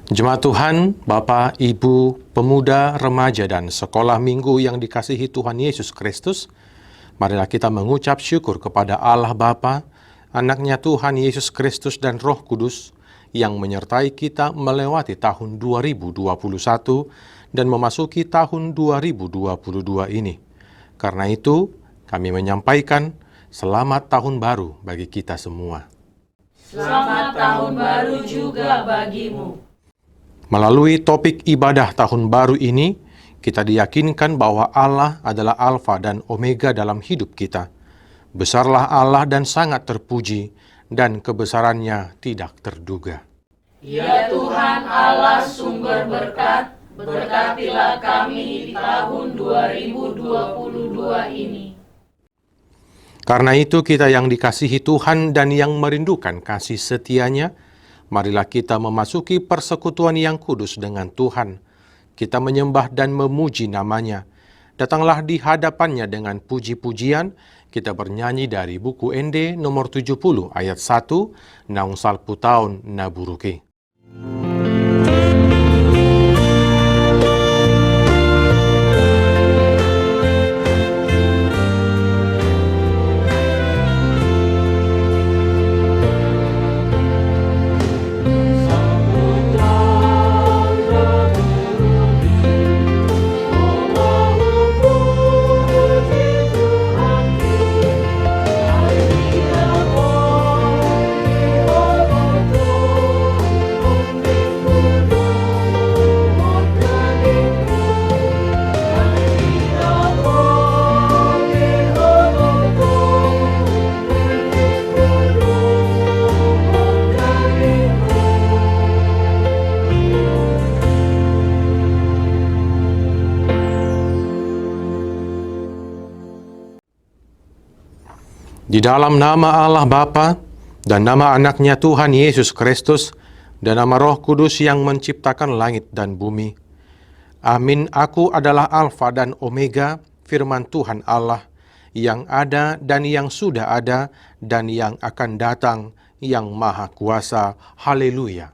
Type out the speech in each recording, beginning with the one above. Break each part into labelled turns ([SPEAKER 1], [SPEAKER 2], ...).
[SPEAKER 1] Jemaat Tuhan, Bapak, Ibu, pemuda, remaja, dan sekolah minggu yang dikasihi Tuhan Yesus Kristus, marilah kita mengucap syukur kepada Allah Bapa, Anaknya Tuhan Yesus Kristus dan Roh Kudus, yang menyertai kita melewati tahun 2021 dan memasuki tahun 2022 ini. Karena itu, kami menyampaikan selamat tahun baru bagi kita semua.
[SPEAKER 2] Selamat tahun baru juga bagimu.
[SPEAKER 1] Melalui topik ibadah tahun baru ini, kita diyakinkan bahwa Allah adalah Alfa dan Omega dalam hidup kita. Besarlah Allah dan sangat terpuji, dan kebesarannya tidak terduga.
[SPEAKER 2] Ya Tuhan Allah sumber berkat, berkatilah kami di tahun 2022 ini.
[SPEAKER 1] Karena itu kita yang dikasihi Tuhan dan yang merindukan kasih setia-Nya, marilah kita memasuki persekutuan yang kudus dengan Tuhan. Kita menyembah dan memuji nama-Nya. Datanglah di hadapan-Nya dengan puji-pujian. Kita bernyanyi dari buku ND nomor 70 ayat 1, Naung Salpu Taun Naburuke. Di dalam nama Allah Bapa dan nama Anaknya Tuhan Yesus Kristus dan nama Roh Kudus yang menciptakan langit dan bumi. Amin. Aku adalah Alfa dan Omega, firman Tuhan Allah, yang ada dan yang sudah ada dan yang akan datang, yang Maha Kuasa. Haleluya.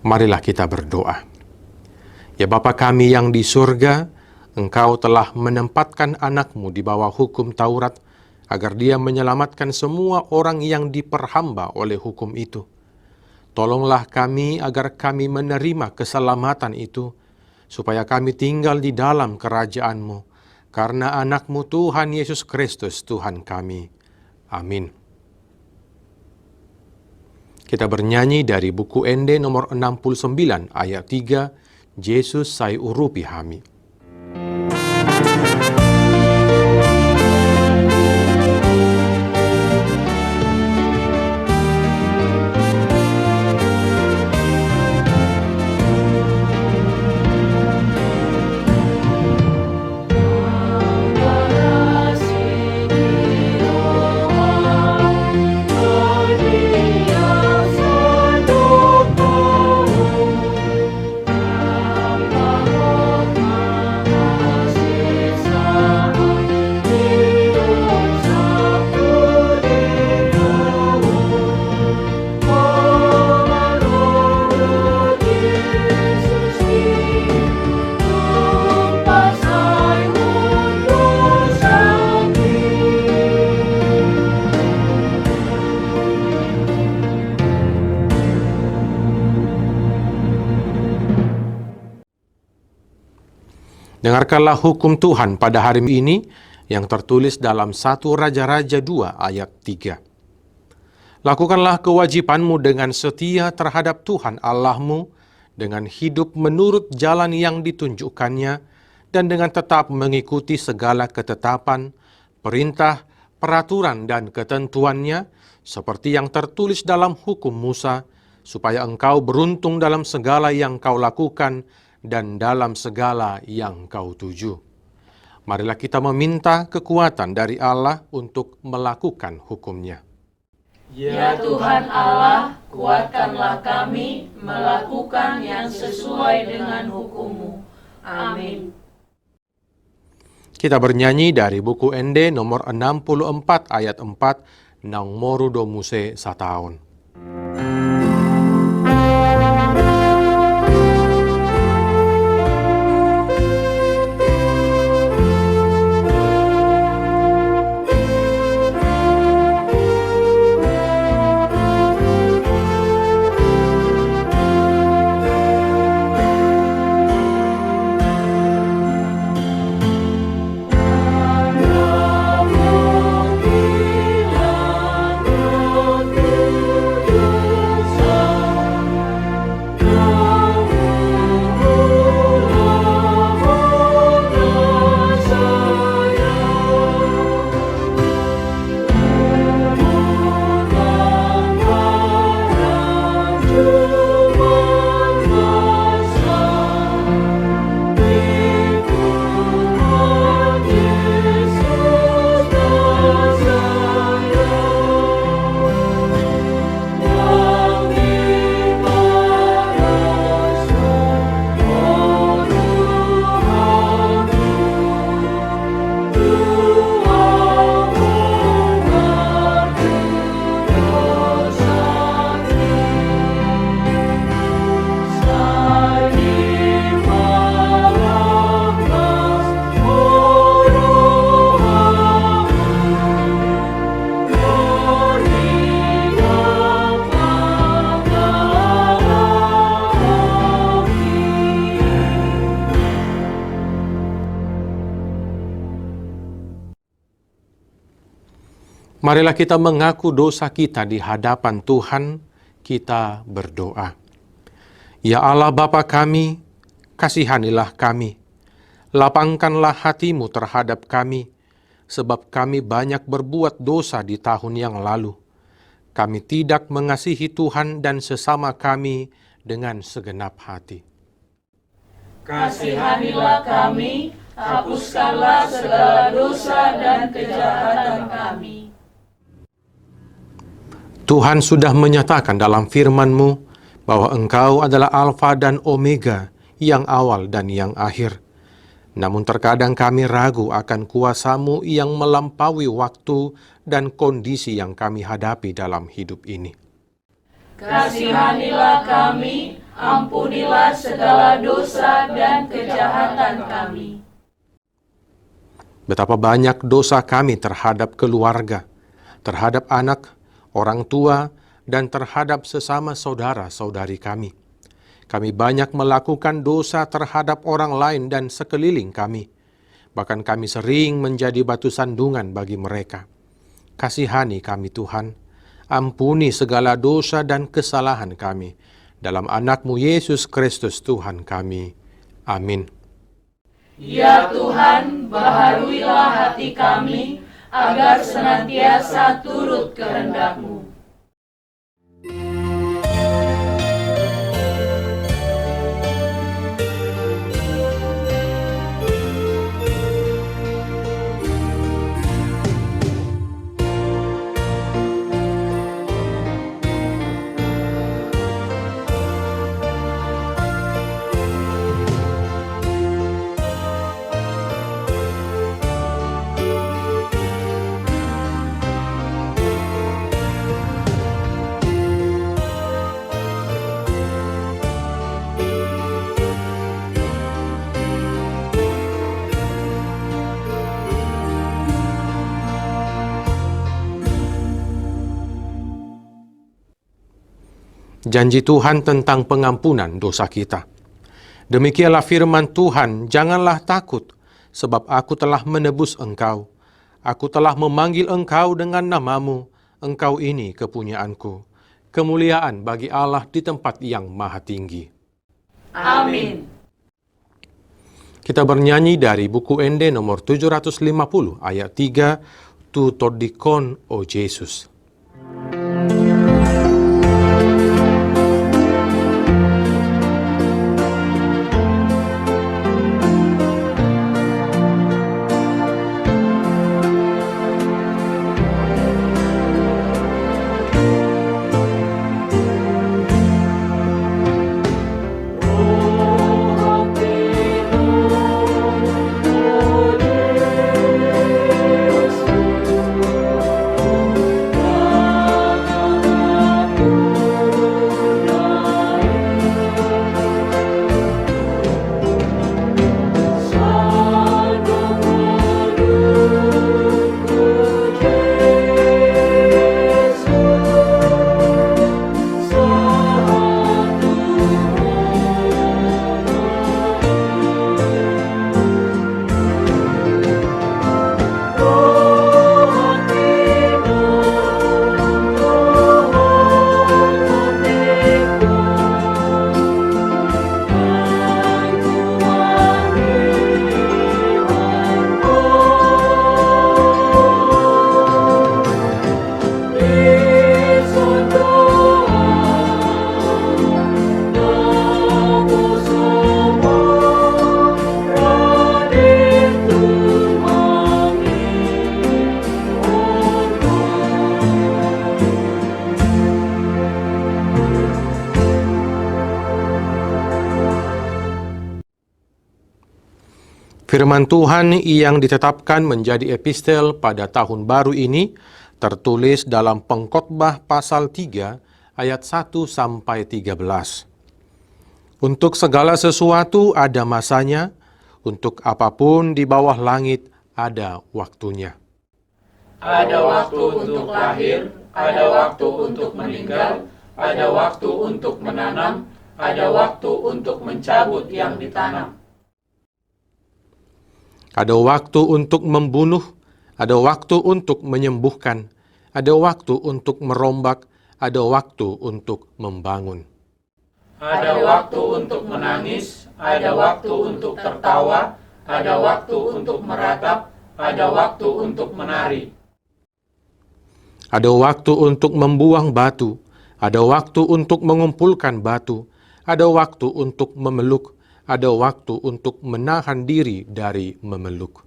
[SPEAKER 1] Marilah kita berdoa. Ya Bapa kami yang di surga, Engkau telah menempatkan anak-Mu di bawah hukum Taurat, agar Dia menyelamatkan semua orang yang diperhamba oleh hukum itu. Tolonglah kami agar kami menerima keselamatan itu, supaya kami tinggal di dalam kerajaan-Mu, karena anak-Mu Tuhan Yesus Kristus Tuhan kami. Amin. Kita bernyanyi dari buku ND nomor 69 ayat 3, Yesus sai urupi hami. Dengarkanlah hukum Tuhan pada hari ini yang tertulis dalam 1 Raja-Raja 2 ayat 3. Lakukanlah kewajibanmu dengan setia terhadap Tuhan Allah-Mu, dengan hidup menurut jalan yang ditunjukkannya, dan dengan tetap mengikuti segala ketetapan, perintah, peraturan, dan ketentuannya, seperti yang tertulis dalam hukum Musa, supaya engkau beruntung dalam segala yang kau lakukan, dan dalam segala yang kau tuju. Marilah kita meminta kekuatan dari Allah untuk melakukan hukum-Nya.
[SPEAKER 2] Ya Tuhan Allah, kuatkanlah kami melakukan yang sesuai dengan hukum-Mu. Amin.
[SPEAKER 1] Kita bernyanyi dari buku Ende nomor 64 ayat 4, Nang moru do muse sataon. Marilah kita mengaku dosa kita di hadapan Tuhan, kita berdoa. Ya Allah Bapa kami, kasihanilah kami. Lapangkanlah hati-Mu terhadap kami, sebab kami banyak berbuat dosa di tahun yang lalu. Kami tidak mengasihi Tuhan dan sesama kami dengan segenap hati.
[SPEAKER 2] Kasihanilah kami, hapuskanlah segala dosa dan kejahatan kami.
[SPEAKER 1] Tuhan sudah menyatakan dalam firman-Mu bahwa Engkau adalah Alfa dan Omega, yang awal dan yang akhir. Namun terkadang kami ragu akan kuasa-Mu yang melampaui waktu dan kondisi yang kami hadapi dalam hidup ini.
[SPEAKER 2] Kasihanilah kami, ampunilah segala dosa dan kejahatan kami.
[SPEAKER 1] Betapa banyak dosa kami terhadap keluarga, terhadap anak, orang tua, dan terhadap sesama saudara-saudari kami. Kami banyak melakukan dosa terhadap orang lain dan sekeliling kami. Bahkan kami sering menjadi batu sandungan bagi mereka. Kasihani kami Tuhan, ampuni segala dosa dan kesalahan kami. Dalam anak-Mu Yesus Kristus Tuhan kami. Amin.
[SPEAKER 2] Ya Tuhan, baharuilah hati kami, agar senantiasa turut kehendak-Mu.
[SPEAKER 1] Janji Tuhan tentang pengampunan dosa kita. Demikianlah firman Tuhan, janganlah takut, sebab aku telah menebus engkau. Aku telah memanggil engkau dengan namamu, engkau ini kepunyaanku. Kemuliaan bagi Allah di tempat yang maha tinggi.
[SPEAKER 2] Amin.
[SPEAKER 1] Kita bernyanyi dari buku Ende nomor 750 ayat 3, Tu todikon o Yesus. Firman Tuhan yang ditetapkan menjadi epistel pada tahun baru ini tertulis dalam Pengkhotbah pasal 3 ayat 1 sampai 13. Untuk segala sesuatu ada masanya, untuk apapun di bawah langit ada waktunya.
[SPEAKER 2] Ada waktu untuk lahir, ada waktu untuk meninggal, ada waktu untuk menanam, ada waktu untuk mencabut yang ditanam.
[SPEAKER 1] Ada waktu untuk membunuh, ada waktu untuk menyembuhkan, ada waktu untuk merombak, ada waktu untuk membangun.
[SPEAKER 2] Ada waktu untuk menangis, ada waktu untuk tertawa, ada waktu untuk meratap, ada waktu untuk menari.
[SPEAKER 1] Ada waktu untuk membuang batu, ada waktu untuk mengumpulkan batu, ada waktu untuk memeluk, ada waktu untuk menahan diri dari memeluk.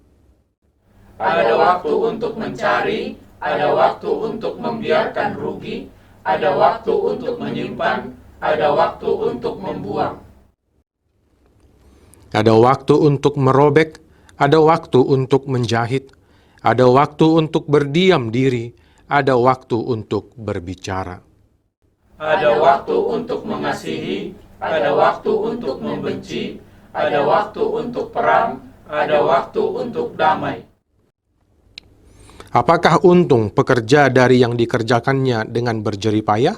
[SPEAKER 2] Ada waktu untuk mencari, ada waktu untuk membiarkan rugi, ada waktu untuk menyimpan, ada waktu untuk membuang.
[SPEAKER 1] Ada waktu untuk merobek, ada waktu untuk menjahit, ada waktu untuk berdiam diri, ada waktu untuk berbicara.
[SPEAKER 2] Ada waktu untuk mengasihi, ada waktu untuk membenci, ada waktu untuk perang, ada waktu untuk damai.
[SPEAKER 1] Apakah untung pekerja dari yang dikerjakannya dengan berjerih payah?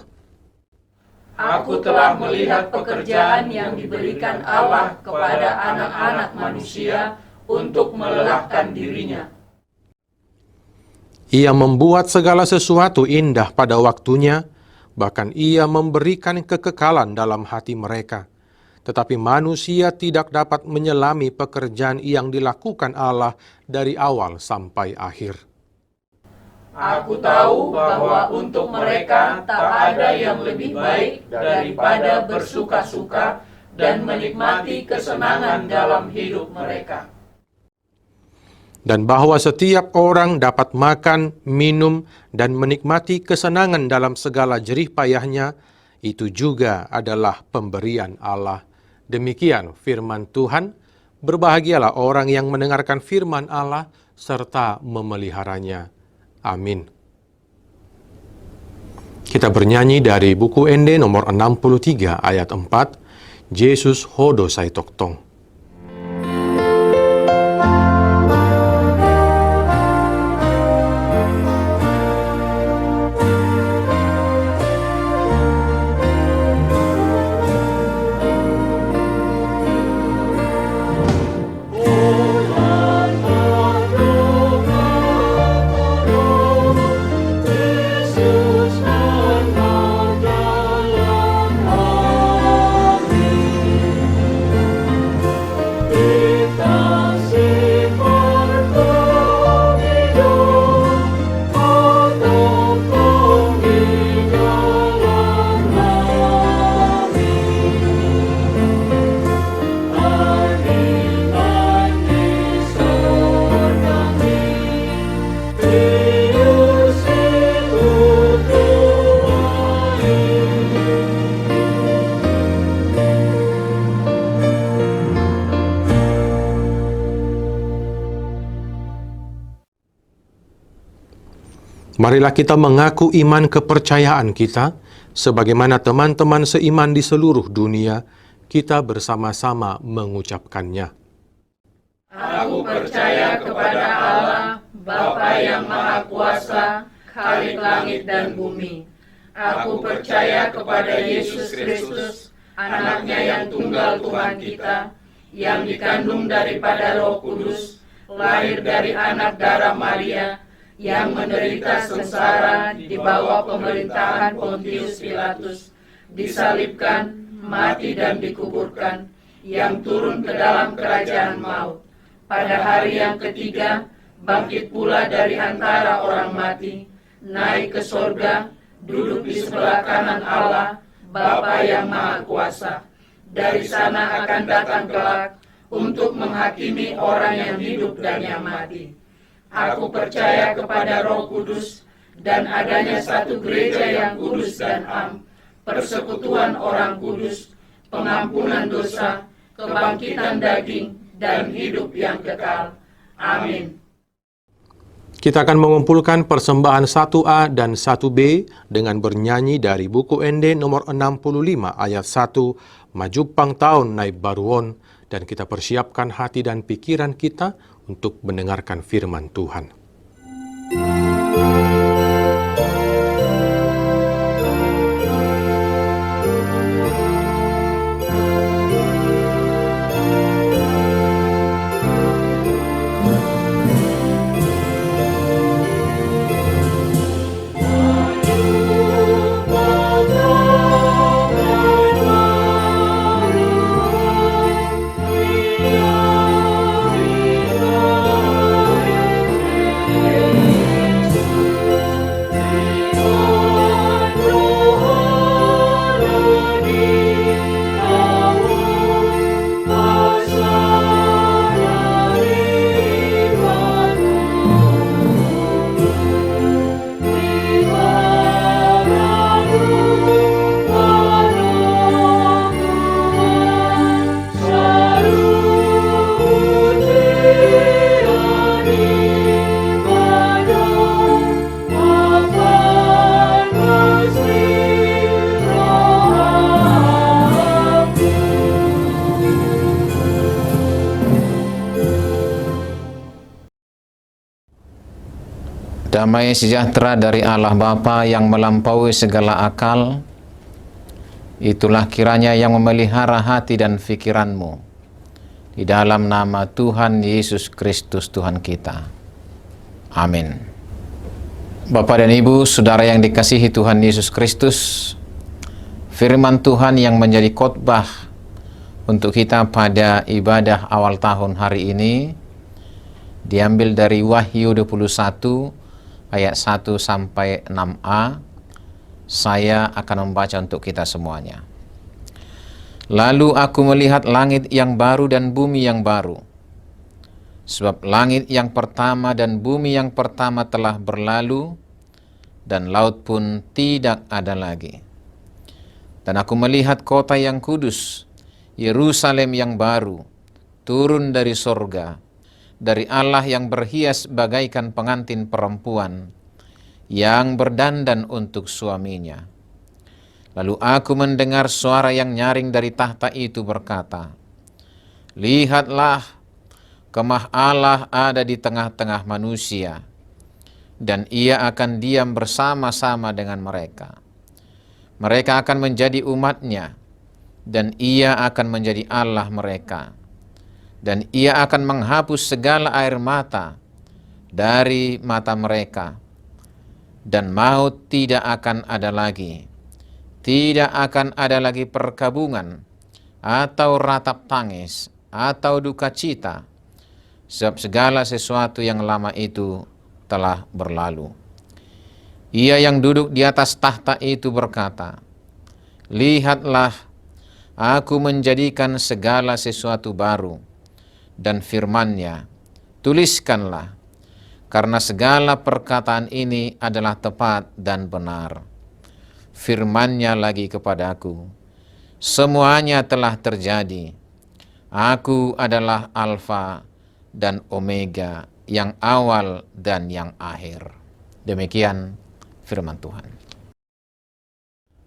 [SPEAKER 2] Aku telah melihat pekerjaan yang diberikan Allah kepada anak-anak manusia untuk melelahkan dirinya.
[SPEAKER 1] Ia membuat segala sesuatu indah pada waktunya, bahkan ia memberikan kekekalan dalam hati mereka. Tetapi manusia tidak dapat menyelami pekerjaan yang dilakukan Allah dari awal sampai akhir.
[SPEAKER 2] Aku tahu bahwa untuk mereka tak ada yang lebih baik daripada bersuka-suka dan menikmati kesenangan dalam hidup mereka.
[SPEAKER 1] Dan bahwa setiap orang dapat makan, minum, dan menikmati kesenangan dalam segala jerih payahnya, itu juga adalah pemberian Allah. Demikian firman Tuhan. Berbahagialah orang yang mendengarkan firman Allah serta memeliharanya. Amin. Kita bernyanyi dari buku Ende nomor 63 ayat 4, Yesus hodo sai toktong. Marilah kita mengaku iman kepercayaan kita, sebagaimana teman-teman seiman di seluruh dunia, kita bersama-sama mengucapkannya.
[SPEAKER 2] Aku percaya kepada Allah, Bapa yang Maha Kuasa, Khalik langit dan bumi. Aku percaya kepada Yesus Kristus, anaknya yang tunggal Tuhan kita, yang dikandung daripada Roh Kudus, lahir dari anak darah Maria, yang menderita sengsara di bawah pemerintahan Pontius Pilatus, disalibkan, mati dan dikuburkan, yang turun ke dalam kerajaan maut. Pada hari yang ketiga, bangkit pula dari antara orang mati, naik ke sorga, duduk di sebelah kanan Allah, Bapa yang Maha Kuasa. Dari sana akan datang kelak untuk menghakimi orang yang hidup dan yang mati. Aku percaya kepada Roh Kudus dan adanya satu gereja yang kudus dan am, persekutuan orang kudus, pengampunan dosa, kebangkitan daging, dan hidup yang kekal. Amin.
[SPEAKER 1] Kita akan mengumpulkan persembahan 1A dan 1B dengan bernyanyi dari buku Ende nomor 65 ayat 1, Majupang Taun Naib Baruon, dan kita persiapkan hati dan pikiran kita untuk mendengarkan firman Tuhan.
[SPEAKER 3] Damai sejahtera dari Allah Bapa yang melampaui segala akal, itulah kiranya yang memelihara hati dan pikiranmu. Di dalam nama Tuhan Yesus Kristus Tuhan kita. Amin. Bapak dan Ibu, saudara yang dikasihi Tuhan Yesus Kristus, firman Tuhan yang menjadi khotbah untuk kita pada ibadah awal tahun hari ini diambil dari Wahyu 21 ayat 1 sampai 6a. Saya akan membaca untuk kita semuanya. Lalu aku melihat langit yang baru dan bumi yang baru. Sebab langit yang pertama dan bumi yang pertama telah berlalu, dan laut pun tidak ada lagi. Dan aku melihat kota yang kudus, Yerusalem yang baru, turun dari sorga, dari Allah yang berhias bagaikan pengantin perempuan yang berdandan untuk suaminya. Lalu aku mendengar suara yang nyaring dari tahta itu berkata, "Lihatlah, kemah Allah ada di tengah-tengah manusia, dan ia akan diam bersama-sama dengan mereka. Mereka akan menjadi umatnya, dan ia akan menjadi Allah mereka. Dan ia akan menghapus segala air mata dari mata mereka, dan maut tidak akan ada lagi. Tidak akan ada lagi perkabungan, atau ratap tangis, atau duka cita, sebab segala sesuatu yang lama itu telah berlalu." Ia yang duduk di atas tahta itu berkata, "Lihatlah, aku menjadikan segala sesuatu baru." Dan firman-Nya, "Tuliskanlah, karena segala perkataan ini adalah tepat dan benar." Firman-Nya lagi kepadaku, "Semuanya telah terjadi. Aku adalah Alfa dan Omega, yang awal dan yang akhir." Demikian firman Tuhan.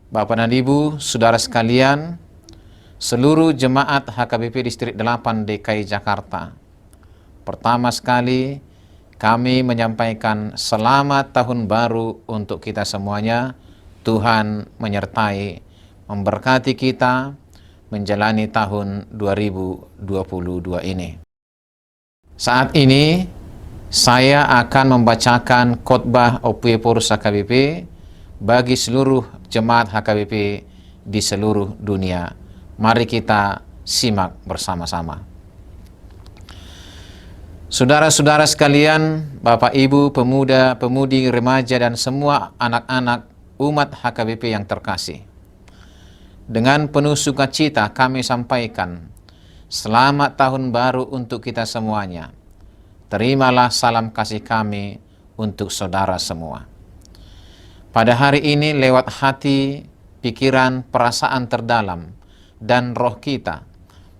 [SPEAKER 3] Bapak dan Ibu, saudara sekalian, seluruh jemaat HKBP Distrik 8 DKI Jakarta, pertama sekali kami menyampaikan selamat tahun baru untuk kita semuanya. Tuhan menyertai, memberkati kita menjalani tahun 2022 ini. Saat ini saya akan membacakan khotbah Opieporus HKBP bagi seluruh jemaat HKBP di seluruh dunia. Mari kita simak bersama-sama. Saudara-saudara sekalian, Bapak Ibu, pemuda, pemudi, remaja, dan semua anak-anak umat HKBP yang terkasih, dengan penuh sukacita kami sampaikan selamat tahun baru untuk kita semuanya. Terimalah salam kasih kami untuk saudara semua. Pada hari ini lewat hati, pikiran, perasaan terdalam, dan roh kita,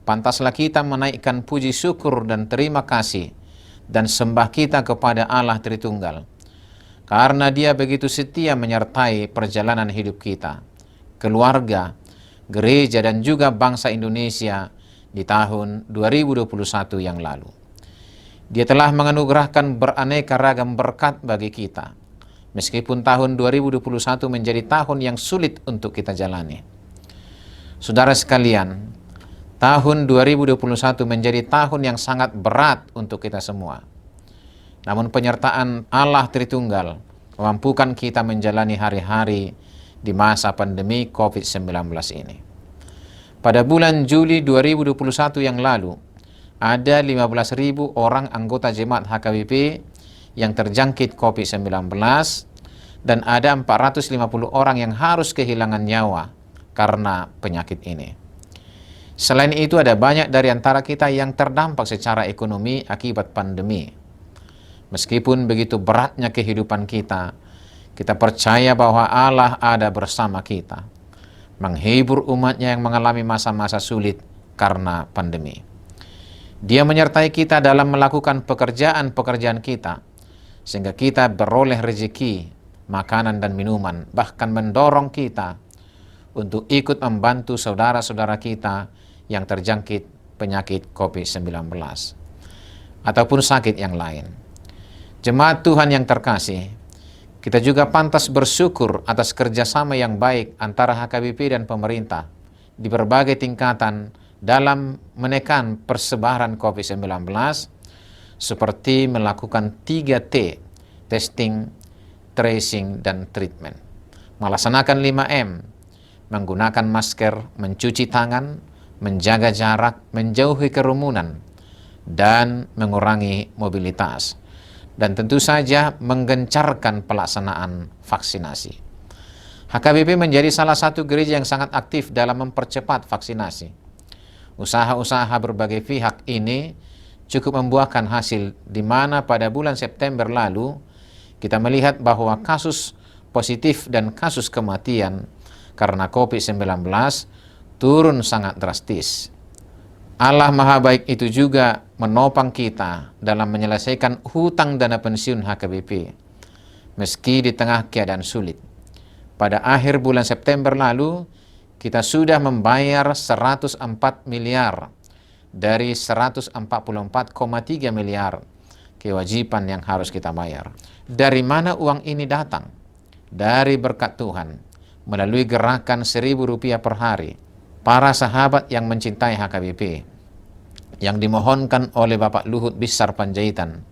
[SPEAKER 3] pantaslah kita menaikkan puji syukur dan terima kasih dan sembah kita kepada Allah Tritunggal, karena Dia begitu setia menyertai perjalanan hidup kita, keluarga, gereja, dan juga bangsa Indonesia di tahun 2021 yang lalu. Dia telah menganugerahkan beraneka ragam berkat bagi kita, meskipun tahun 2021 menjadi tahun yang sulit untuk kita jalani. Saudara sekalian, tahun 2021 menjadi tahun yang sangat berat untuk kita semua. Namun penyertaan Allah Tritunggal memampukan kita menjalani hari-hari di masa pandemi COVID-19 ini. Pada bulan Juli 2021 yang lalu, ada 15.000 orang anggota jemaat HKBP yang terjangkit COVID-19 dan ada 450 orang yang harus kehilangan nyawa karena penyakit ini. Selain itu, ada banyak dari antara kita yang terdampak secara ekonomi akibat pandemi. Meskipun begitu beratnya kehidupan kita, kita percaya bahwa Allah ada bersama kita, menghibur umatnya yang mengalami masa-masa sulit karena pandemi. Dia menyertai kita dalam melakukan pekerjaan-pekerjaan kita, sehingga kita beroleh rezeki, makanan dan minuman, bahkan mendorong kita untuk ikut membantu saudara-saudara kita yang terjangkit penyakit COVID-19 ataupun sakit yang lain. Jemaat Tuhan yang terkasih, kita juga pantas bersyukur atas kerjasama yang baik antara HKBP dan pemerintah di berbagai tingkatan dalam menekan persebaran COVID-19, seperti melakukan 3T, testing, tracing, dan treatment. Melaksanakan 5M, menggunakan masker, mencuci tangan, menjaga jarak, menjauhi kerumunan, dan mengurangi mobilitas. Dan tentu saja menggencarkan pelaksanaan vaksinasi. HKBP menjadi salah satu gereja yang sangat aktif dalam mempercepat vaksinasi. Usaha-usaha berbagai pihak ini cukup membuahkan hasil, di mana pada bulan September lalu kita melihat bahwa kasus positif dan kasus kematian karena COVID-19 turun sangat drastis. Allah Maha Baik itu juga menopang kita dalam menyelesaikan hutang dana pensiun HKBP, meski di tengah keadaan sulit. Pada akhir bulan September lalu, kita sudah membayar 104 miliar dari 144,3 miliar kewajiban yang harus kita bayar. Dari mana uang ini datang? Dari berkat Tuhan, melalui gerakan Rp1.000 per hari, para sahabat yang mencintai HKBP, yang dimohonkan oleh Bapak Luhut Binsar Panjaitan,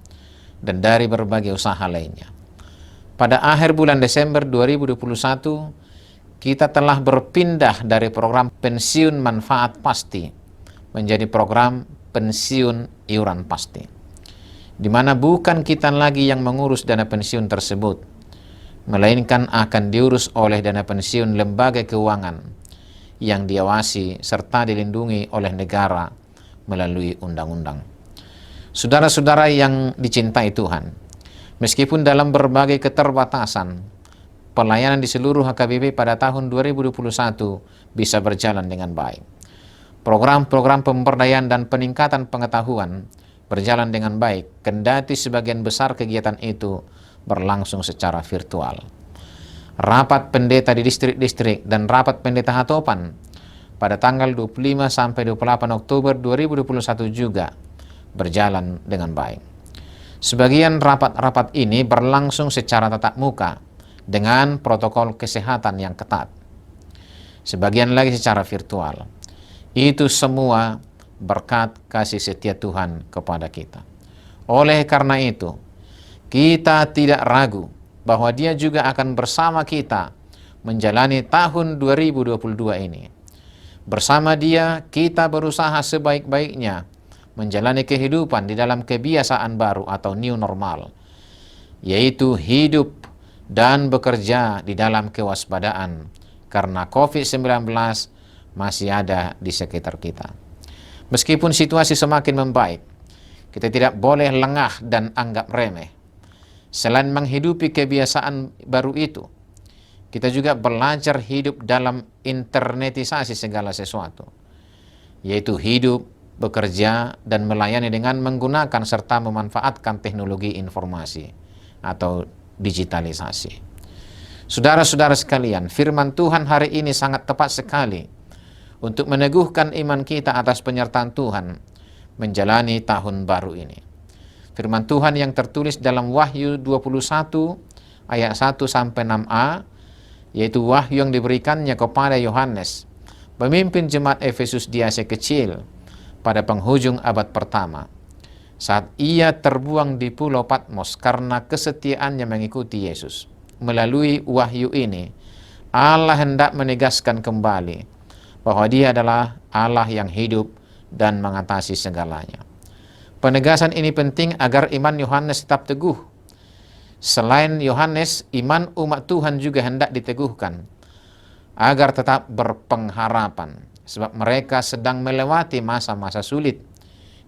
[SPEAKER 3] dan dari berbagai usaha lainnya. Pada akhir bulan Desember 2021, kita telah berpindah dari program pensiun manfaat pasti menjadi program pensiun iuran pasti, di mana bukan kita lagi yang mengurus dana pensiun tersebut, melainkan akan diurus oleh dana pensiun lembaga keuangan yang diawasi serta dilindungi oleh negara melalui undang-undang. Saudara-saudara yang dicintai Tuhan, meskipun dalam berbagai keterbatasan, pelayanan di seluruh HKBP pada tahun 2021 bisa berjalan dengan baik. Program-program pemberdayaan dan peningkatan pengetahuan berjalan dengan baik, kendati sebagian besar kegiatan itu berlangsung secara virtual. Rapat pendeta di distrik-distrik dan rapat pendeta Hatopan pada tanggal 25 sampai 28 Oktober 2021 juga berjalan dengan baik. Sebagian rapat-rapat ini berlangsung secara tatap muka dengan protokol kesehatan yang ketat. Sebagian lagi secara virtual. Itu semua berkat kasih setia Tuhan kepada kita. Oleh karena itu, kita tidak ragu bahwa Dia juga akan bersama kita menjalani tahun 2022 ini. Bersama Dia, kita berusaha sebaik-baiknya menjalani kehidupan di dalam kebiasaan baru atau new normal, yaitu hidup dan bekerja di dalam kewaspadaan karena COVID-19 masih ada di sekitar kita. Meskipun situasi semakin membaik, kita tidak boleh lengah dan anggap remeh. Selain menghidupi kebiasaan baru itu, kita juga belajar hidup dalam internetisasi segala sesuatu. yaitu hidup, bekerja, dan melayani dengan menggunakan serta memanfaatkan teknologi informasi atau digitalisasi. Saudara-saudara sekalian, firman Tuhan hari ini sangat tepat sekali untuk meneguhkan iman kita atas penyertaan Tuhan menjalani tahun baru ini. Firman Tuhan yang tertulis dalam Wahyu 21 ayat 1 sampai 6a, yaitu wahyu yang diberikannya kepada Yohanes, pemimpin jemaat Efesus di Asia Kecil pada penghujung abad pertama, saat ia terbuang di pulau Patmos karena kesetiaannya mengikuti Yesus. Melalui wahyu ini, Allah hendak menegaskan kembali bahwa Dia adalah Allah yang hidup dan mengatasi segalanya. Penegasan ini penting agar iman Yohanes tetap teguh. Selain Yohanes, iman umat Tuhan juga hendak diteguhkan agar tetap berpengharapan, sebab mereka sedang melewati masa-masa sulit,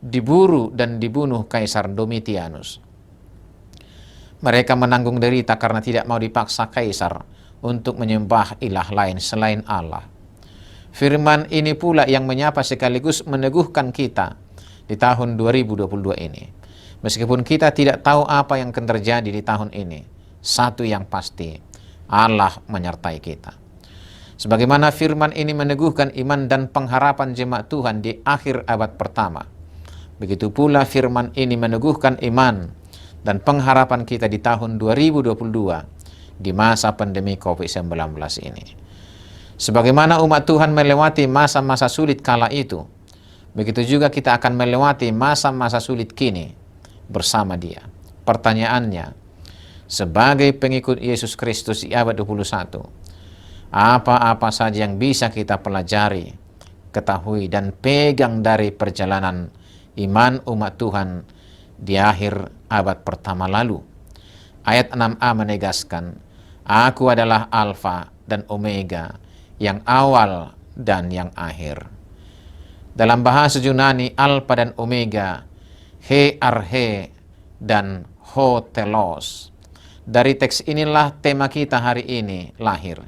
[SPEAKER 3] diburu dan dibunuh Kaisar Domitianus. Mereka menanggung derita karena tidak mau dipaksa Kaisar untuk menyembah ilah lain selain Allah. Firman ini pula yang menyapa sekaligus meneguhkan kita di tahun 2022 ini. Meskipun kita tidak tahu apa yang akan terjadi di tahun ini, satu yang pasti, Allah menyertai kita. Sebagaimana firman ini meneguhkan iman dan pengharapan jemaat Tuhan di akhir abad pertama, begitu pula firman ini meneguhkan iman dan pengharapan kita di tahun 2022 di masa pandemi COVID-19 ini. Sebagaimana umat Tuhan melewati masa-masa sulit kala itu, begitu juga kita akan melewati masa-masa sulit kini bersama Dia. Pertanyaannya, sebagai pengikut Yesus Kristus di abad 21, apa-apa saja yang bisa kita pelajari, ketahui, dan pegang dari perjalanan iman umat Tuhan di akhir abad pertama lalu? Ayat 6a menegaskan, Aku adalah Alfa dan Omega, yang awal dan yang akhir. Dalam bahasa Yunani, Alfa dan Omega, he arhe dan ho telos. Dari teks inilah tema kita hari ini lahir.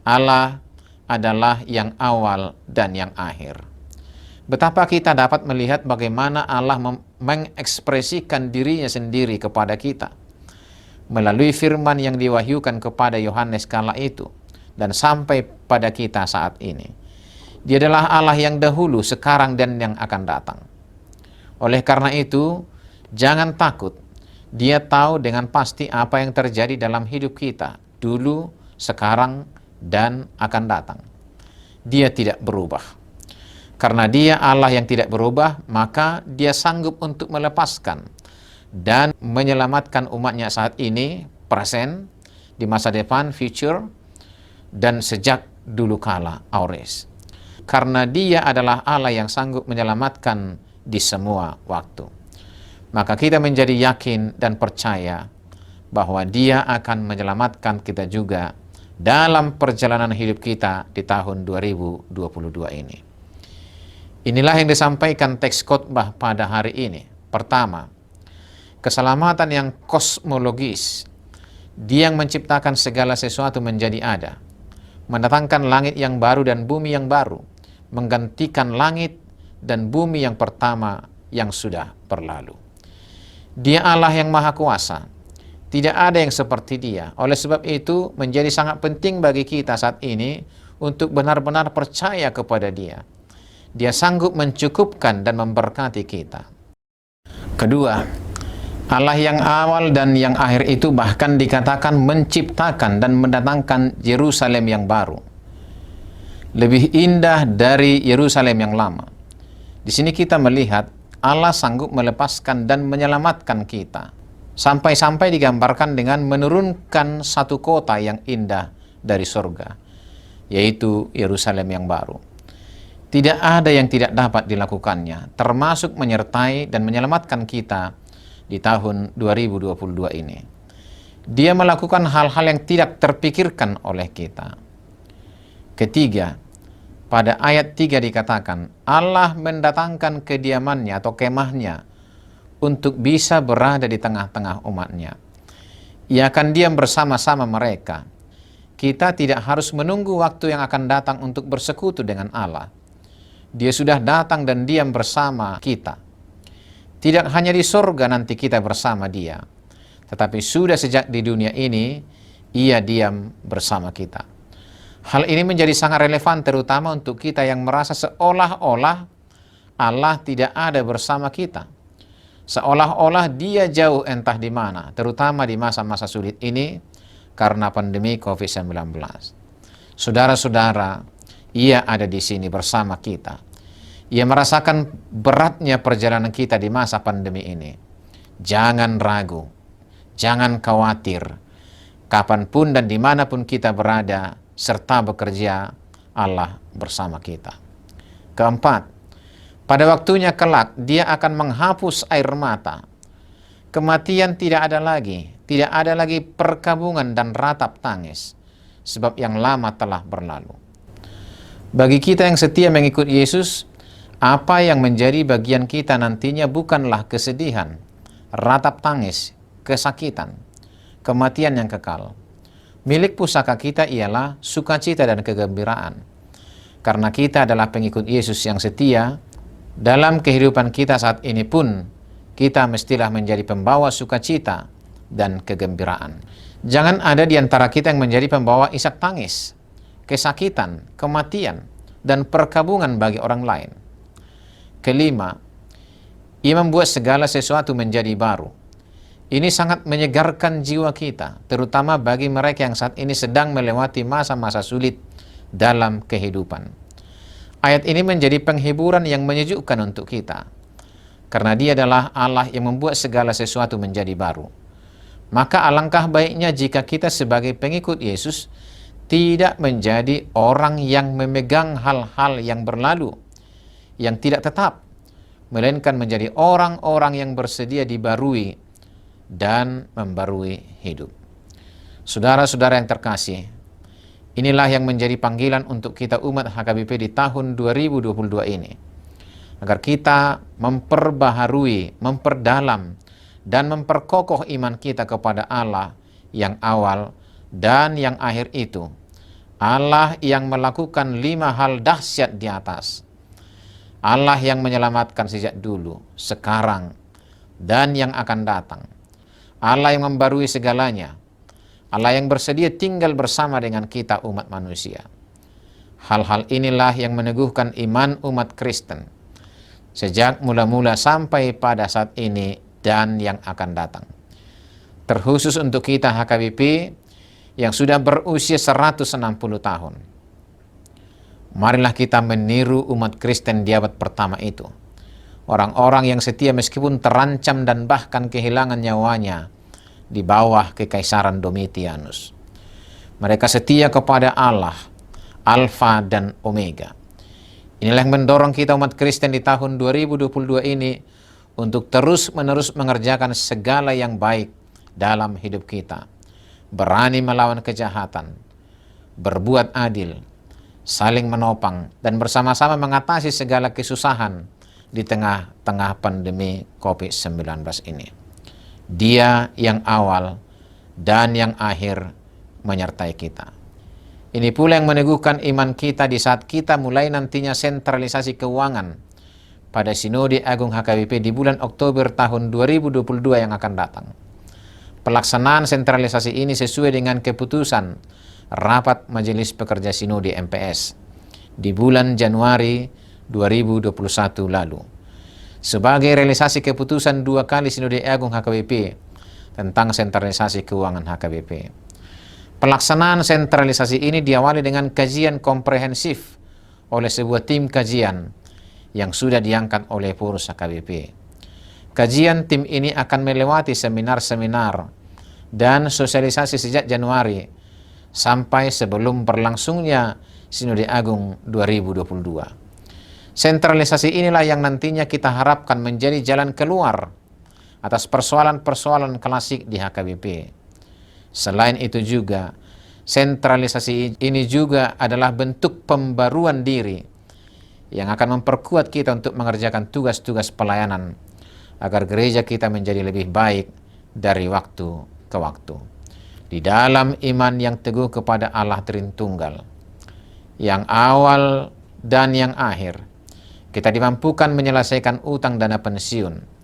[SPEAKER 3] Allah adalah yang awal dan yang akhir. Betapa kita dapat melihat bagaimana Allah mengekspresikan dirinya sendiri kepada kita melalui firman yang diwahyukan kepada Yohanes kala itu dan sampai pada kita saat ini. Dia adalah Allah yang dahulu, sekarang, dan yang akan datang. Oleh karena itu, jangan takut. Dia tahu dengan pasti apa yang terjadi dalam hidup kita dulu, sekarang, dan akan datang. Dia tidak berubah. Karena Dia Allah yang tidak berubah, maka Dia sanggup untuk melepaskan dan menyelamatkan umatnya saat ini, present, di masa depan, future, dan sejak dulu kala, aures. Karena Dia adalah Allah yang sanggup menyelamatkan di semua waktu. Maka kita menjadi yakin dan percaya bahwa Dia akan menyelamatkan kita juga dalam perjalanan hidup kita di tahun 2022 ini. Inilah yang disampaikan teks khotbah pada hari ini. Pertama, keselamatan yang kosmologis. Dia yang menciptakan segala sesuatu menjadi ada, mendatangkan langit yang baru dan bumi yang baru, menggantikan langit dan bumi yang pertama yang sudah berlalu. Dia Allah yang maha kuasa. Tidak ada yang seperti Dia. Oleh sebab itu menjadi sangat penting bagi kita saat ini untuk benar-benar percaya kepada Dia. Dia sanggup mencukupkan dan memberkati kita. Kedua, Allah yang awal dan yang akhir itu bahkan dikatakan menciptakan dan mendatangkan Yerusalem yang baru. Lebih indah dari Yerusalem yang lama. Di sini kita melihat Allah sanggup melepaskan dan menyelamatkan kita. Sampai-sampai digambarkan dengan menurunkan satu kota yang indah dari surga, yaitu Yerusalem yang baru. Tidak ada yang tidak dapat dilakukannya, termasuk menyertai dan menyelamatkan kita di tahun 2022 ini. Dia melakukan hal-hal yang tidak terpikirkan oleh kita. Ketiga, pada ayat 3 dikatakan, Allah mendatangkan kediamannya atau kemahnya untuk bisa berada di tengah-tengah umatnya. Ia akan diam bersama-sama mereka. Kita tidak harus menunggu waktu yang akan datang untuk bersekutu dengan Allah. Dia sudah datang dan diam bersama kita. Tidak hanya di sorga nanti kita bersama Dia, tetapi sudah sejak di dunia ini, Ia diam bersama kita. Hal ini menjadi sangat relevan terutama untuk kita yang merasa seolah-olah Allah tidak ada bersama kita. Seolah-olah Dia jauh entah di mana, terutama di masa-masa sulit ini karena pandemi COVID-19. Saudara-saudara, Ia ada di sini bersama kita. Ia merasakan beratnya perjalanan kita di masa pandemi ini. Jangan ragu, jangan khawatir. Kapanpun dan dimanapun kita berada serta bekerja, Allah bersama kita. Keempat, pada waktunya kelak Dia akan menghapus air mata. Kematian tidak ada lagi perkabungan dan ratap tangis, sebab yang lama telah berlalu. Bagi kita yang setia mengikut Yesus, apa yang menjadi bagian kita nantinya bukanlah kesedihan, ratap tangis, kesakitan, kematian yang kekal. Milik pusaka kita ialah sukacita dan kegembiraan. Karena kita adalah pengikut Yesus yang setia, dalam kehidupan kita saat ini pun, kita mestilah menjadi pembawa sukacita dan kegembiraan. Jangan ada di antara kita yang menjadi pembawa isak tangis, kesakitan, kematian, dan perkabungan bagi orang lain. Kelima, Ia membuat segala sesuatu menjadi baru. Ini sangat menyegarkan jiwa kita, terutama bagi mereka yang saat ini sedang melewati masa-masa sulit dalam kehidupan. Ayat ini menjadi penghiburan yang menyejukkan untuk kita, karena Dia adalah Allah yang membuat segala sesuatu menjadi baru. Maka alangkah baiknya jika kita sebagai pengikut Yesus tidak menjadi orang yang memegang hal-hal yang berlalu, yang tidak tetap, melainkan menjadi orang-orang yang bersedia dibarui dan membarui hidup. Saudara-saudara yang terkasih, inilah yang menjadi panggilan untuk kita umat HKBP di tahun 2022 ini. Agar kita memperbaharui, memperdalam, dan memperkokoh iman kita kepada Allah yang awal dan yang akhir itu. Allah yang melakukan 5 hal dahsyat di atas. Allah yang menyelamatkan sejak dulu, sekarang, dan yang akan datang. Allah yang membarui segalanya. Allah yang bersedia tinggal bersama dengan kita umat manusia. Hal-hal inilah yang meneguhkan iman umat Kristen sejak mula-mula sampai pada saat ini dan yang akan datang. Terkhusus untuk kita HKBP yang sudah berusia 160 tahun. Marilah kita meniru umat Kristen di abad pertama itu. Orang-orang yang setia meskipun terancam dan bahkan kehilangan nyawanya di bawah kekaisaran Domitianus. Mereka setia kepada Allah, Alfa dan Omega. Inilah yang mendorong kita umat Kristen di tahun 2022 ini untuk terus-menerus mengerjakan segala yang baik dalam hidup kita. Berani melawan kejahatan, berbuat adil, saling menopang, dan bersama-sama mengatasi segala kesusahan di tengah-tengah pandemi COVID-19 ini. Dia yang awal dan yang akhir menyertai kita. Ini pula yang meneguhkan iman kita di saat kita mulai nantinya sentralisasi keuangan pada Sinode Agung HKBP di bulan Oktober tahun 2022 yang akan datang. Pelaksanaan sentralisasi ini sesuai dengan keputusan Rapat Majelis Pekerja Sinode MPS di bulan Januari 2021 lalu. Sebagai realisasi keputusan 2 kali Sinode Agung HKBP tentang sentralisasi keuangan HKBP. Pelaksanaan sentralisasi ini diawali dengan kajian komprehensif oleh sebuah tim kajian yang sudah diangkat oleh pengurus HKBP. Kajian tim ini akan melewati seminar-seminar dan sosialisasi sejak Januari sampai sebelum berlangsungnya Sinode Agung 2022. Sentralisasi inilah yang nantinya kita harapkan menjadi jalan keluar atas persoalan-persoalan klasik di HKBP. Selain itu juga, sentralisasi ini juga adalah bentuk pembaruan diri yang akan memperkuat kita untuk mengerjakan tugas-tugas pelayanan agar gereja kita menjadi lebih baik dari waktu ke waktu. Di dalam iman yang teguh kepada Allah Tritunggal, yang awal dan yang akhir, Kita dimampukan menyelesaikan utang dana pensiun.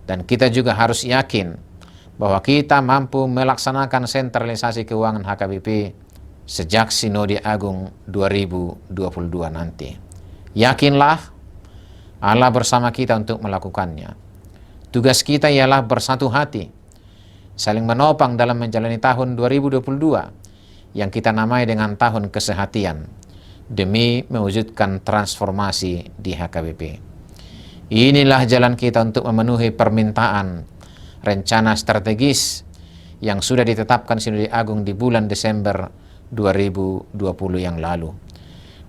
[SPEAKER 3] Dan kita juga harus yakin bahwa kita mampu melaksanakan sentralisasi keuangan HKBP sejak Sinode Agung 2022 nanti. Yakinlah, Allah bersama kita untuk melakukannya. Tugas kita ialah bersatu hati, saling menopang dalam menjalani tahun 2022 yang kita namai dengan tahun kesehatian, demi mewujudkan transformasi di HKBP. Inilah jalan kita untuk memenuhi permintaan rencana strategis yang sudah ditetapkan Sinode Agung di bulan Desember 2020 yang lalu.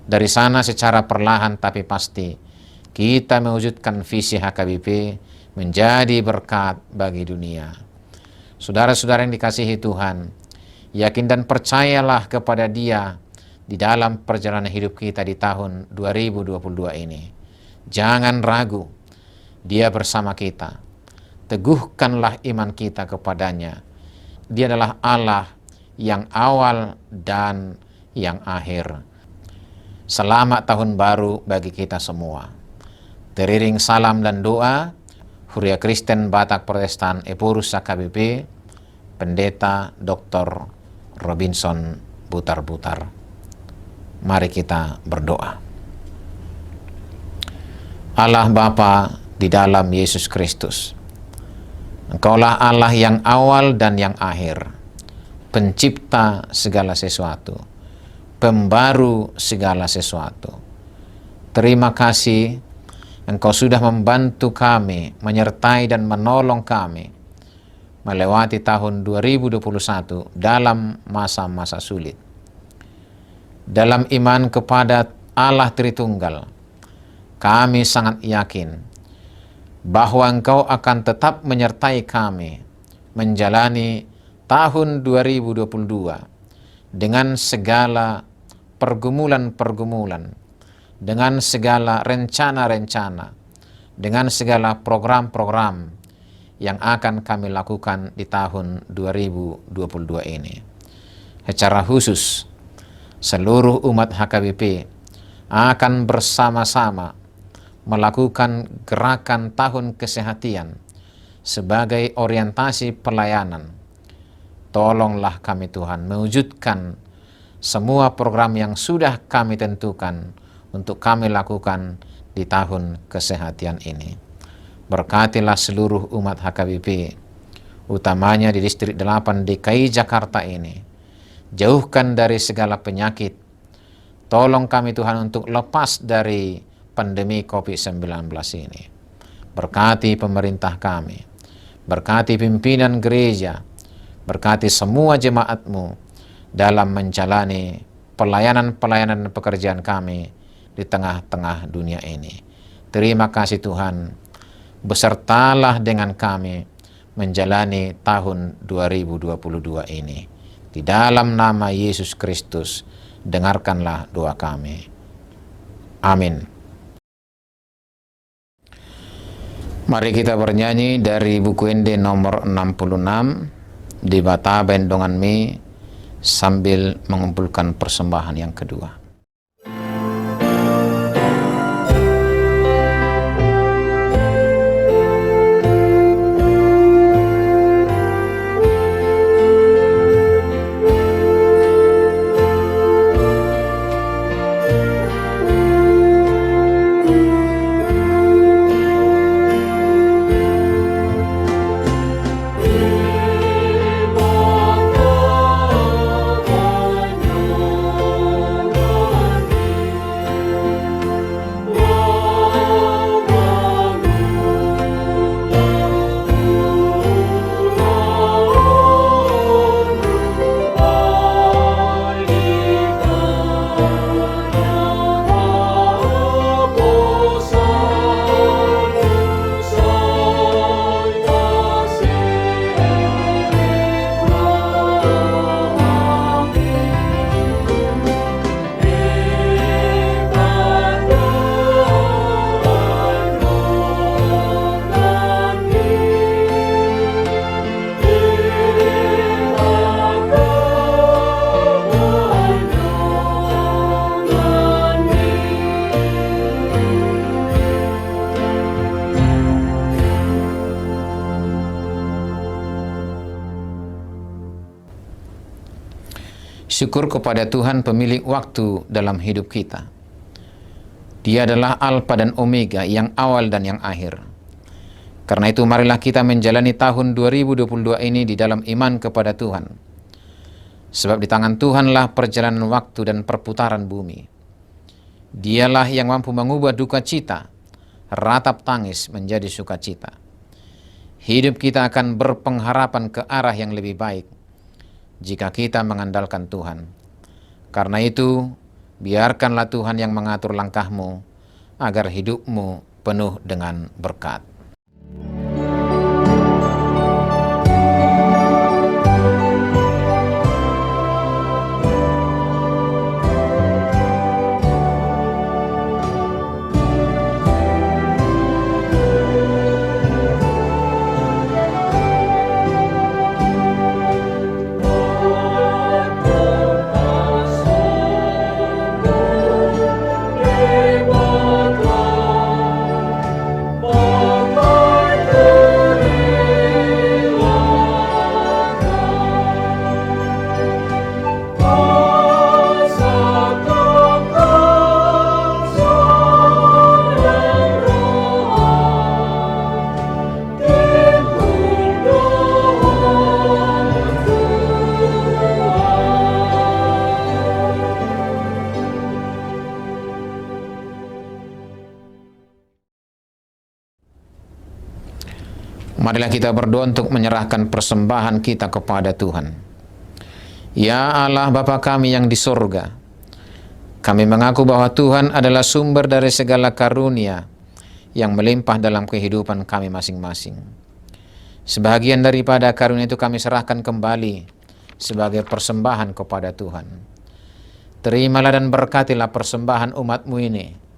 [SPEAKER 3] Dari sana secara perlahan tapi pasti kita mewujudkan visi HKBP menjadi berkat bagi dunia. Saudara-saudara yang dikasihi Tuhan, yakin dan percayalah kepada Dia di dalam perjalanan hidup kita di tahun 2022 ini. Jangan ragu, Dia bersama kita. Teguhkanlah iman kita kepadanya. Dia adalah Allah yang awal dan yang akhir. Selamat tahun baru bagi kita semua. Teriring salam dan doa, Huria Kristen Batak Protestan Epurus HKBP, Pendeta Dr. Robinson Butar-Butar. Mari kita berdoa. Allah Bapa di dalam Yesus Kristus, Engkaulah Allah yang awal dan yang akhir, pencipta segala sesuatu, pembaru segala sesuatu. Terima kasih Engkau sudah membantu kami, menyertai dan menolong kami melewati tahun 2021 dalam masa-masa sulit. Dalam iman kepada Allah Tritunggal, kami sangat yakin bahwa Engkau akan tetap menyertai kami menjalani tahun 2022 dengan segala pergumulan-pergumulan, dengan segala rencana-rencana, dengan segala program-program yang akan kami lakukan di tahun 2022 ini. Secara khusus, seluruh umat HKBP akan bersama-sama melakukan gerakan tahun kesehatian sebagai orientasi pelayanan. Tolonglah kami Tuhan mewujudkan semua program yang sudah kami tentukan untuk kami lakukan di tahun kesehatian ini. Berkatilah seluruh umat HKBP, utamanya di distrik 8 DKI Jakarta ini. Jauhkan dari segala penyakit. Tolong kami Tuhan untuk lepas dari pandemi COVID-19 ini. Berkati pemerintah kami, berkati pimpinan gereja, berkati semua jemaat-Mu dalam menjalani pelayanan-pelayanan pekerjaan kami di tengah-tengah dunia ini. Terima kasih Tuhan, besertalah dengan kami menjalani tahun 2022 ini. Di dalam nama Yesus Kristus, dengarkanlah doa kami. Amin. Mari kita bernyanyi dari buku Ende nomor 66 di Bata Bendongan Mi sambil mengumpulkan persembahan yang kedua.
[SPEAKER 2] Oh
[SPEAKER 3] Syukur kepada Tuhan pemilik waktu dalam hidup kita. Dia adalah Alfa dan Omega, yang awal dan yang akhir. Karena itu marilah kita menjalani tahun 2022 ini di dalam iman kepada Tuhan. Sebab di tangan Tuhanlah perjalanan waktu dan perputaran bumi. Dialah yang mampu mengubah duka cita, ratap tangis menjadi sukacita. Hidup kita akan berpengharapan ke arah yang lebih baik jika kita mengandalkan Tuhan. Karena itu, biarkanlah Tuhan yang mengatur langkahmu agar hidupmu penuh dengan berkat. Marilah kita berdoa untuk menyerahkan persembahan kita kepada Tuhan. Ya Allah Bapa kami yang di surga, kami mengaku bahwa Tuhan adalah sumber dari segala karunia yang melimpah dalam kehidupan kami masing-masing. Sebagian daripada karunia itu kami serahkan kembali sebagai persembahan kepada Tuhan. Terimalah dan berkatilah persembahan umat-Mu ini,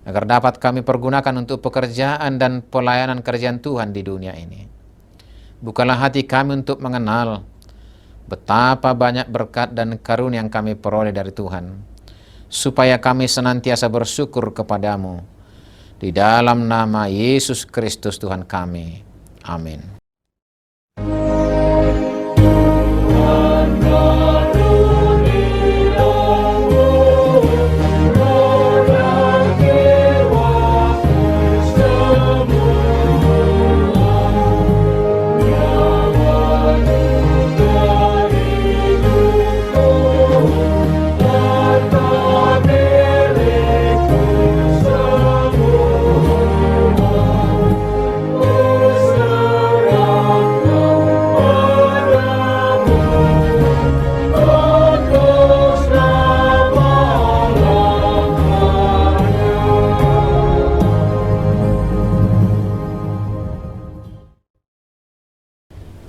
[SPEAKER 3] agar dapat kami pergunakan untuk pekerjaan dan pelayanan kerjaan Tuhan di dunia ini. Bukalah hati kami untuk mengenal betapa banyak berkat dan karunia yang kami peroleh dari Tuhan, supaya kami senantiasa bersyukur kepadamu. Di dalam nama Yesus Kristus Tuhan kami. Amin.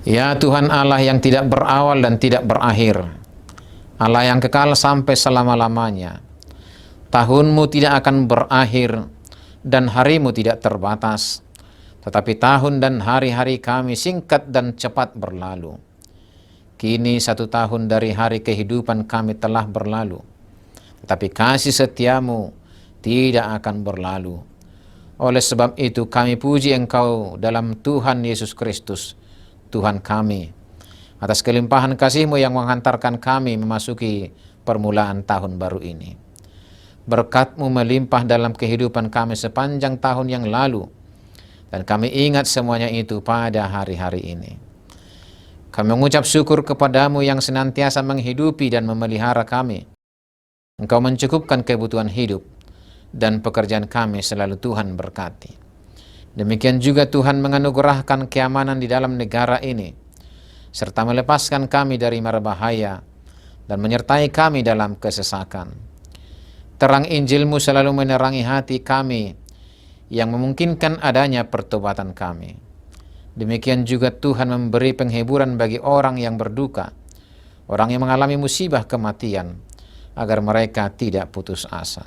[SPEAKER 3] Ya Tuhan Allah yang tidak berawal dan tidak berakhir, Allah yang kekal sampai selama-lamanya. Tahun-Mu tidak akan berakhir dan hari-Mu tidak terbatas, tetapi tahun dan hari-hari kami singkat dan cepat berlalu. Kini 1 tahun dari hari kehidupan kami telah berlalu, tetapi kasih setia-Mu tidak akan berlalu. Oleh sebab itu kami puji Engkau dalam Tuhan Yesus Kristus, Tuhan kami, atas kelimpahan kasih-Mu yang menghantarkan kami memasuki permulaan tahun baru ini. Berkat-Mu melimpah dalam kehidupan kami sepanjang tahun yang lalu, dan kami ingat semuanya itu pada hari-hari ini. Kami mengucap syukur kepadamu yang senantiasa menghidupi dan memelihara kami. Engkau mencukupkan kebutuhan hidup, dan pekerjaan kami selalu Tuhan berkati. Demikian juga Tuhan menganugerahkan keamanan di dalam negara ini, serta melepaskan kami dari mara bahaya dan menyertai kami dalam kesesakan. Terang Injil-Mu selalu menerangi hati kami yang memungkinkan adanya pertobatan kami. Demikian juga Tuhan memberi penghiburan bagi orang yang berduka, orang yang mengalami musibah kematian, agar mereka tidak putus asa.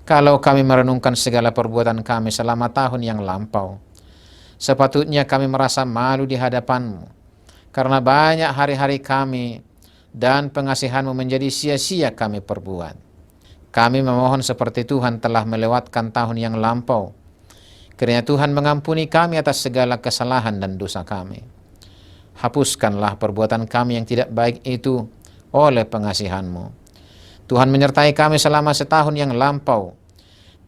[SPEAKER 3] Kalau kami merenungkan segala perbuatan kami selama tahun yang lampau, sepatutnya kami merasa malu di hadapan-Mu, karena banyak hari-hari kami dan pengasihan-Mu menjadi sia-sia kami perbuat. Kami memohon seperti Tuhan telah melewatkan tahun yang lampau, kiranya Tuhan mengampuni kami atas segala kesalahan dan dosa kami. Hapuskanlah perbuatan kami yang tidak baik itu oleh pengasihan-Mu. Tuhan menyertai kami selama setahun yang lampau,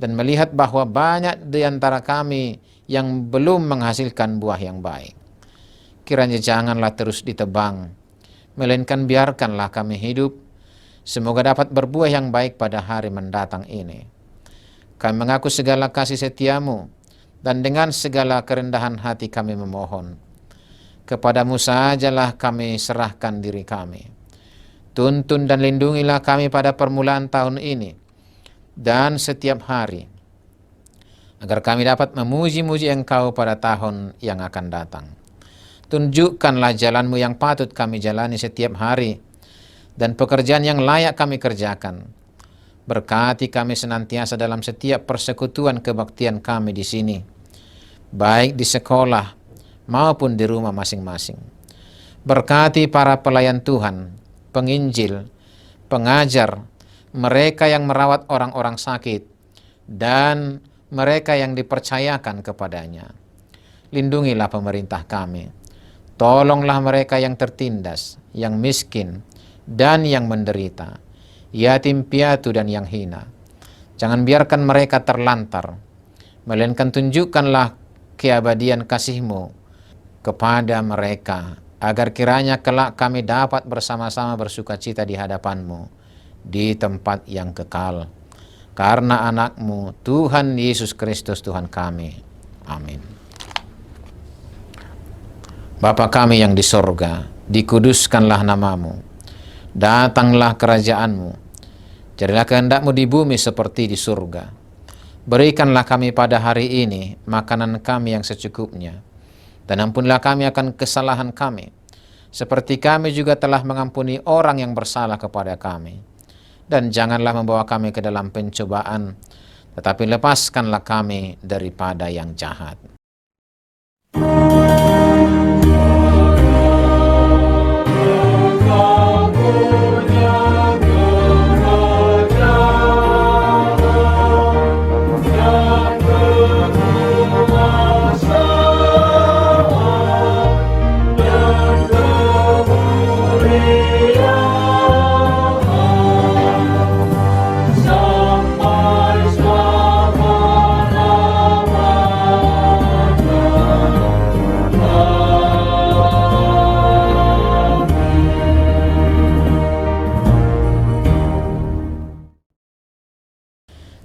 [SPEAKER 3] dan melihat bahwa banyak di antara kami yang belum menghasilkan buah yang baik. Kiranya janganlah terus ditebang, melainkan biarkanlah kami hidup, semoga dapat berbuah yang baik pada hari mendatang ini. Kami mengaku segala kasih setia-Mu, dan dengan segala kerendahan hati kami memohon. Kepadamu sajalah kami serahkan diri kami. Tuntun dan lindungilah kami pada permulaan tahun ini dan setiap hari, agar kami dapat memuji-muji Engkau pada tahun yang akan datang. Tunjukkanlah jalan-Mu yang patut kami jalani setiap hari, dan pekerjaan yang layak kami kerjakan. Berkati kami senantiasa dalam setiap persekutuan kebaktian kami di sini, baik di sekolah maupun di rumah masing-masing. Berkati para pelayan Tuhan, penginjil, pengajar, mereka yang merawat orang-orang sakit, dan mereka yang dipercayakan kepadanya. Lindungilah pemerintah kami. Tolonglah mereka yang tertindas, yang miskin, dan yang menderita, yatim piatu dan yang hina. Jangan biarkan mereka terlantar, melainkan tunjukkanlah keabadian kasih-Mu kepada mereka, agar kiranya kelak kami dapat bersama-sama bersukacita di hadapan-Mu di tempat yang kekal. Karena anak-Mu, Tuhan Yesus Kristus Tuhan kami. Amin. Bapa kami yang di sorga, dikuduskanlah nama-Mu. Datanglah kerajaan-Mu. Jadilah kehendak-Mu di bumi seperti di surga. Berikanlah kami pada hari ini makanan kami yang secukupnya. Dan ampunilah kami akan kesalahan kami, seperti kami juga telah mengampuni orang yang bersalah kepada kami. Dan janganlah membawa kami ke dalam pencobaan, tetapi lepaskanlah kami daripada yang jahat.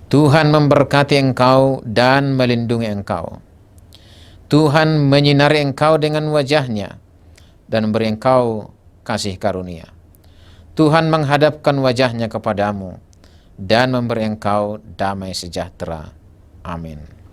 [SPEAKER 3] Tuhan memberkati engkau dan melindungi engkau. Tuhan menyinari engkau dengan wajah-Nya dan memberi engkau kasih karunia. Tuhan menghadapkan wajah-Nya kepadamu dan memberi engkau damai sejahtera. Amin.